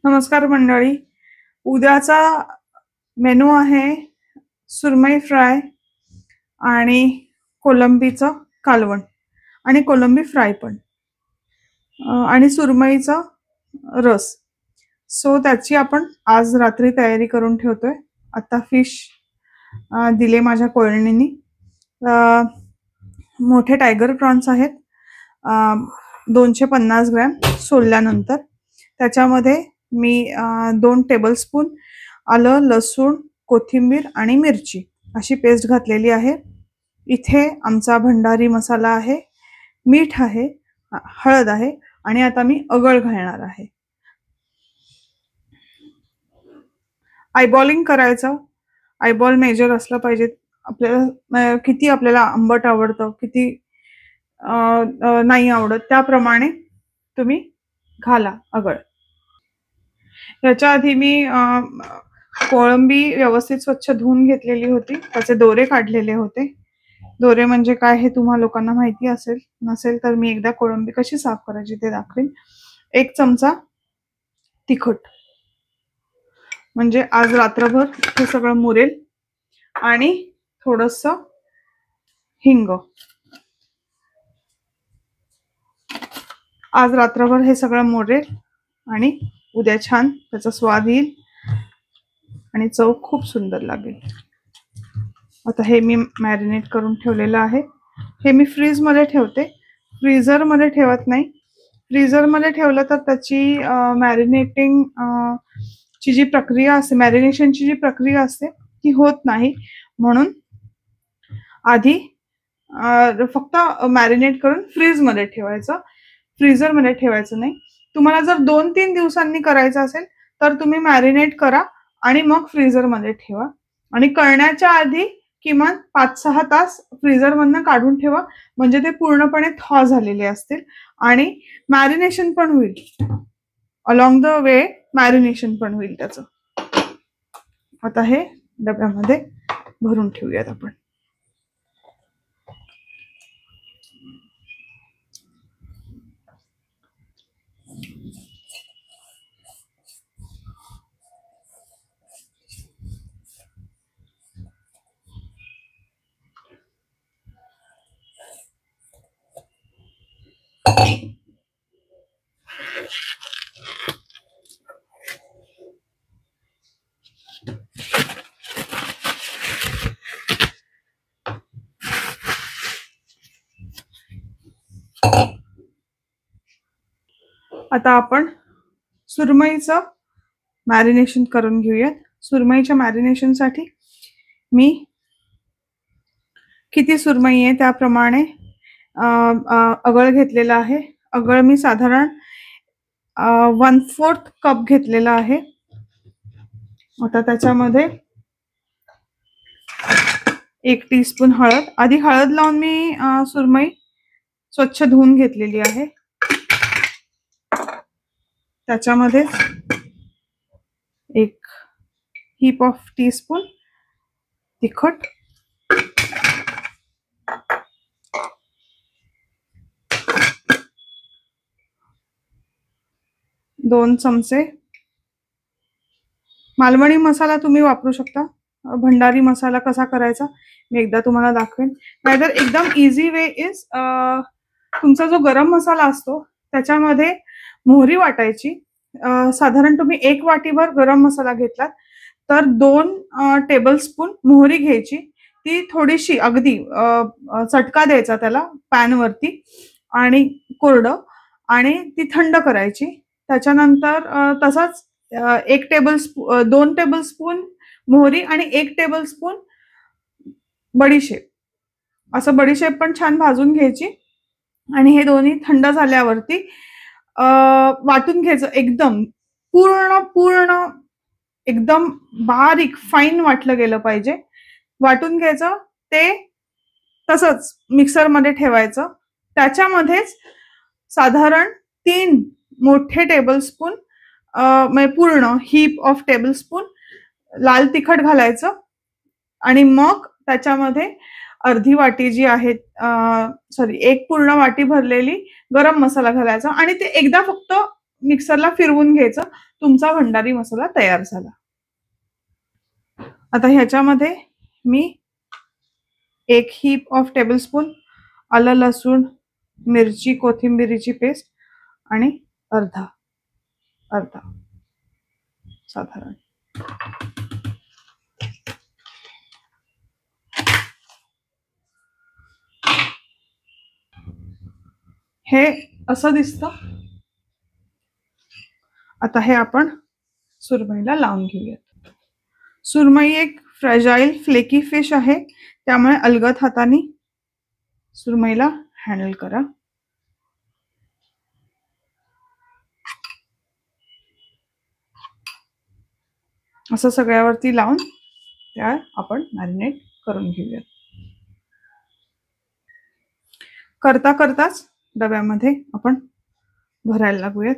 नमस्कार मंडळी. उद्याचा मेनू आहे सुरमई फ्राय आणि कोलंबीचं कालवण आणि कोलंबी फ्राय पण आणि सुरमईचा रस. सो त्याची आपण आज रात्री तयारी करून ठेवतोय. आता फिश दिले माझ्या कोयणींनी. मोठे टायगर प्रॉन्स आहेत, 250 ग्रॅम सोलल्यानंतर. त्याच्यामध्ये मी 2 टेबलस्पून आलं, लसूण, कोथिंबीर आणि मिरची अशी पेस्ट घातलेली आहे. इथे आमचा भंडारी मसाला आहे, मीठ आहे, हळद आहे आणि आता मी अगळ घालणार आहे. आयबॉलिंग करायचं. आयबॉल मेजर असलं पाहिजे आपल्याला, किती आपल्याला आंबट आवडतं, किती नाही आवडत त्याप्रमाणे तुम्ही घाला अगळ. याच्या आधी मी कोळंबी व्यवस्थित स्वच्छ धुवून घेतलेली होती, त्याचे दोरे काढलेले होते. दोरे म्हणजे काय हे तुम्हा लोकांना माहिती असेल, नसेल तर मी एकदा कोळंबी कशी साफ करायची ते दाखवेन. 1 चमचा तिखट, म्हणजे आज रात्रभर हे सगळं मुरेल. आणि थोडस हिंग. आज रात्रभर हे सगळं मुरेल आणि उद्या छान त्याचा स्वाद येईल आणि चव खूप सुंदर लागेल. आता हे मी मॅरिनेट करून ठेवलेलं आहे. हे मी फ्रीज मध्ये ठेवते, फ्रीझर मध्ये ठेवत नाही. फ्रीझर मध्ये ठेवलं तर त्याची मॅरिनेटिंग ची जी प्रक्रिया असते, मॅरिनेशनची जी प्रक्रिया असते ती होत नाही. म्हणून आधी फक्त मॅरिनेट करून फ्रीज मध्ये ठेवायचं, फ्रीझर मध्ये ठेवायचं नाही. तुम्हाला जर 2-3 दिवसांनी करायचं असेल तर तुम्ही मॅरिनेट करा आणि मग फ्रीझर मध्ये ठेवा. आणि करण्याच्या आधी किमान 5-6 तास फ्रीझर मधनं काढून ठेवा, म्हणजे ते पूर्णपणे थॉ झालेले असतील आणि मॅरिनेशन पण होईल. अलॉंग द वे मॅरिनेशन पण होईल त्याचं. आता हे डब्यामध्ये भरून ठेवूयात आपण. आता आपण सुरमईचं मॅरिनेशन करून घेऊयात. सुरमईच्या मॅरिनेशनसाठी मी किती सुरमई आहे त्याप्रमाणे अगळ घेतलेला आहे. अगळ मी साधारण 1/4 कप घेतलेला आहे. आता त्याच्यामध्ये 1 टीस्पून हळद. आधी हळद लावून मी सुरमई स्वच्छ धुवून घेतलेली आहे. त्याच्यामध्ये 1 हीप ऑफ टीस्पून तिखट, 2 चमचे मालवणी मसाला तुम्ही वापरू शकता. भंडारी मसाला कसा करायचा मी एकदा तुम्हाला दाखवेन. नाहीतर एकदम इझी वे इज, तुमचा जो गरम मसाला असतो त्याच्यामध्ये मोहरी वाटायची. साधारण तुम्ही 1 वाटीभर गरम मसाला घेतलात तर 2 टेबलस्पून मोहरी घ्यायची. ती थोडीशी अगदी चटका द्यायचा त्याला पॅन वरती आणि कोरडं, आणि ती थंड करायची. त्याच्यानंतर तसाच 2 टेबलस्पून मोहरी आणि 1 टेबलस्पून बडीशेप, असं बडीशेप पण छान भाजून घ्यायची. आणि हे दोन्ही थंड झाल्यावरती वाटून घ्यायचं. एकदम पूर्ण एकदम बारीक फाईन वाटलं गेलं पाहिजे. वाटून घ्यायचं, ते तसंच मिक्सर मध्ये ठेवायचं. त्याच्यामध्येच साधारण 3 मोठे टेबलस्पून म्हणजे पूर्ण हीप ऑफ टेबलस्पून लाल तिखट घालायचं. आणि मग त्याच्यामध्ये अर्धी वाटी जी आहे, सॉरी 1 पूर्ण वाटी भरलेली गरम मसाला घालायचा आणि ते एकदा फक्त मिक्सरला फिरवून घ्यायचं. तुमचा भंडारी मसाला तयार झाला. आता ह्याच्यामध्ये मी 1 हीप ऑफ टेबलस्पून आलं लसूण मिरची कोथिंबीरीची पेस्ट आणि अर्धा साधारण हे असं दिसतं. आता हे आपण सुरमईला लावून घेऊयात. सुरमई एक फ्रॅजाईल फ्लेकी फिश आहे, त्यामुळे अलगद हाताने सुरमईला हँडल करा. असं सगळ्यावरती लावून त्या आपण मॅरिनेट करून घेऊयात. करता करताच डब्यामध्ये आपण भरायला लागूयात.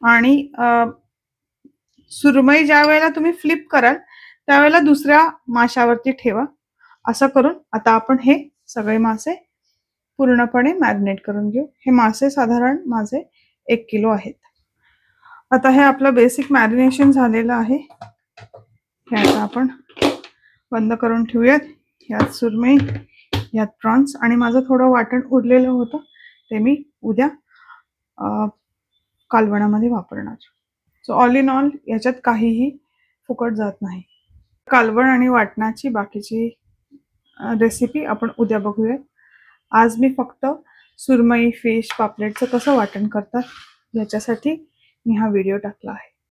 आणि सुरमई ज्या वेळेला तुम्ही फ्लिप कराल त्यावेळेला दुसऱ्या माशावरती ठेवा. असं करून आता आपण हे सगळे मासे पूर्णपणे मॅरिनेट करून घेऊ. हे मासे साधारण माझे 1 किलो आहेत. आता हे आपलं बेसिक मॅरिनेशन झालेलं आहे. हे आता आपण बंद करून ठेवूयात. यात सुरमई, यात प्रॉन्स आणि माझं थोडं वाटण उरलेलं होतं ते मी उद्या कालवणामध्ये वापरणार. सो ऑल इन ऑल याच्यात काहीही फुकट जात नाही. कालवण आणि वाटणाची बाकीची रेसिपी आपण उद्या बघूया. आज मी फक्त सुरमई फिश पापलेटचं कसं वाटण करतात याच्यासाठी मी हा व्हिडिओ टाकला आहे.